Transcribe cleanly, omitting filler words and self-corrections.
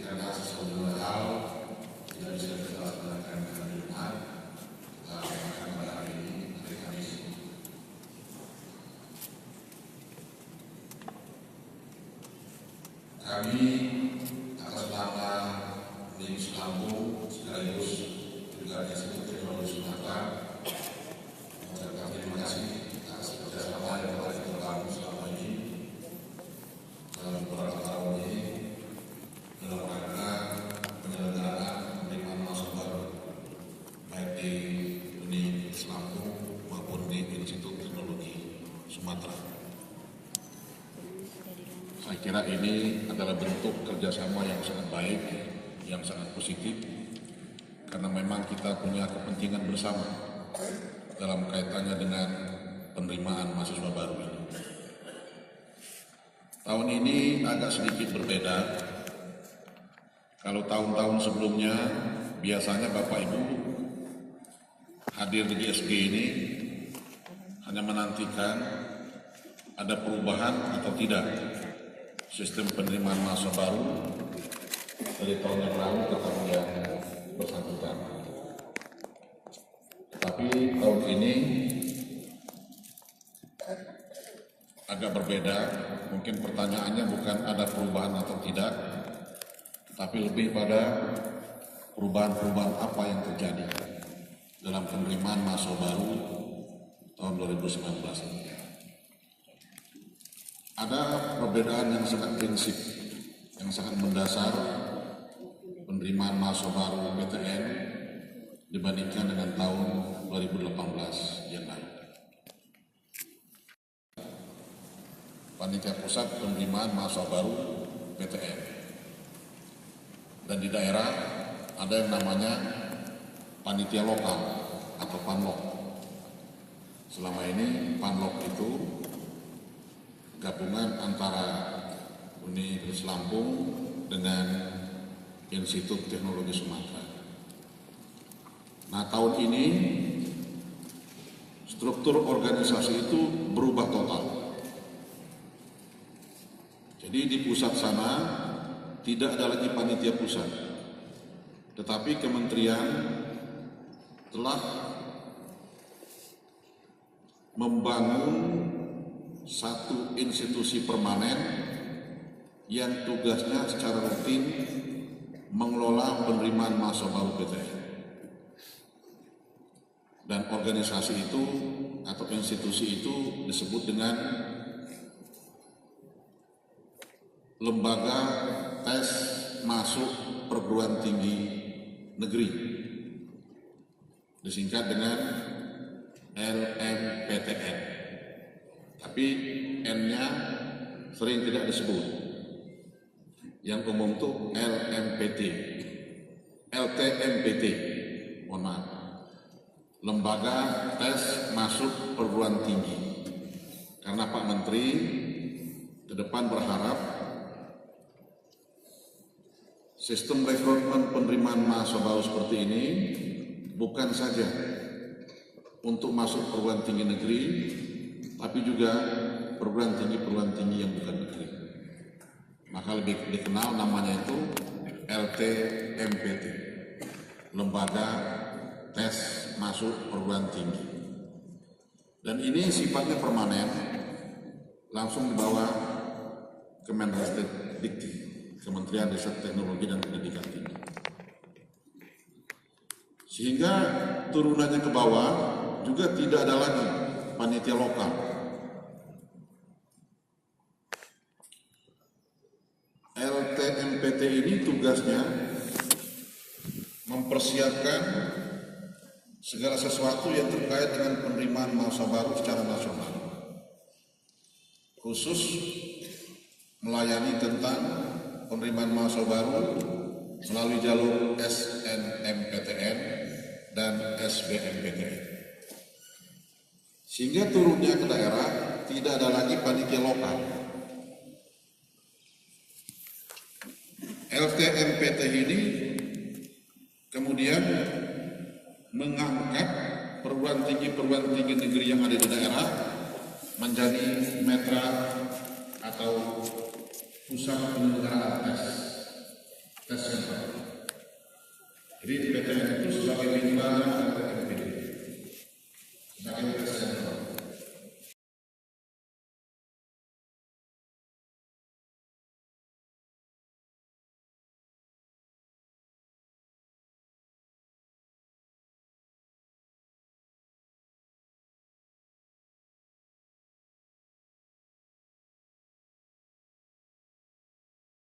karena sejumlah hal tidak bisa kita laksanakan hari Jumat, kita laksanakan pada hari ini, hari Kamis. Kami atas nama Dinas Lampung sekaligus juga Institut Teknologi Sumatera mengucapkan terima kasih atas kerjasama yang telah kita bangun selama ini dalam beberapa tahun ini dalam rangka penyelenggaraan penerimaan mahasiswa baru baik di Universitas Lampung maupun di Institut Teknologi Sumatera. Saya kira ini adalah bentuk kerjasama yang sangat baik, yang sangat positif, karena memang kita punya kepentingan bersama dalam kaitannya dengan penerimaan mahasiswa baru ini. Tahun ini agak sedikit berbeda. Kalau tahun-tahun sebelumnya biasanya Bapak Ibu hadir di GSG ini hanya menantikan ada perubahan atau tidak sistem penerimaan mahasiswa baru dari tahun yang lalu ke tahun yang bersangkutan. Tapi tahun ini agak berbeda. Mungkin pertanyaannya bukan ada perubahan atau tidak, tapi lebih pada perubahan-perubahan apa yang terjadi dalam penerimaan mahasiswa baru tahun 2019 ini. Ada perbedaan yang sangat prinsip, yang sangat mendasar penerimaan mahasiswa baru PTN dibandingkan dengan tahun 2018 yang lalu. Panitia Pusat Penerimaan Mahasiswa Baru PTN. Dan di daerah ada yang namanya panitia lokal atau panlok. Selama ini panlok itu gabungan antara Universitas Lampung dengan Institut Teknologi Sumatera. Nah, tahun ini struktur organisasi itu berubah total. Jadi di pusat sana tidak ada lagi panitia pusat, tetapi kementerian telah membangun satu institusi permanen yang tugasnya secara rutin mengelola penerimaan mahasiswa baru PTN. Dan organisasi itu atau institusi itu disebut dengan Lembaga Tes Masuk Perguruan Tinggi Negeri, disingkat dengan LMPTN. Tapi N-nya sering tidak disebut. Yang umum itu LMPT, LTMPT, mohon maaf. Lembaga Tes Masuk Perguruan Tinggi. Karena Pak Menteri ke depan berharap sistem rekrutmen penerimaan mahasiswa baru seperti ini bukan saja untuk masuk perguruan tinggi negeri, tapi juga perguruan tinggi yang bukan negeri. Maka lebih dikenal namanya itu LTMPT, Lembaga Tes Masuk Perguruan Tinggi. Dan ini sifatnya permanen, langsung dibawa Kemendikti, Kementerian Riset Teknologi dan Pendidikan Tinggi. Sehingga turunannya ke bawah juga tidak ada lagi panitia lokal. LTMPT ini tugasnya mempersiapkan segala sesuatu yang terkait dengan penerimaan mahasiswa baru secara nasional, khusus melayani tentang penerimaan mahasiswa baru melalui jalur SNMPTN dan SBMPTN. Sehingga turunnya ke daerah tidak ada lagi panitia lokal. LTMPT ini kemudian mengangkat perguruan tinggi negeri yang ada di daerah menjadi mitra atau pusat penyelenggaraan tes sebagai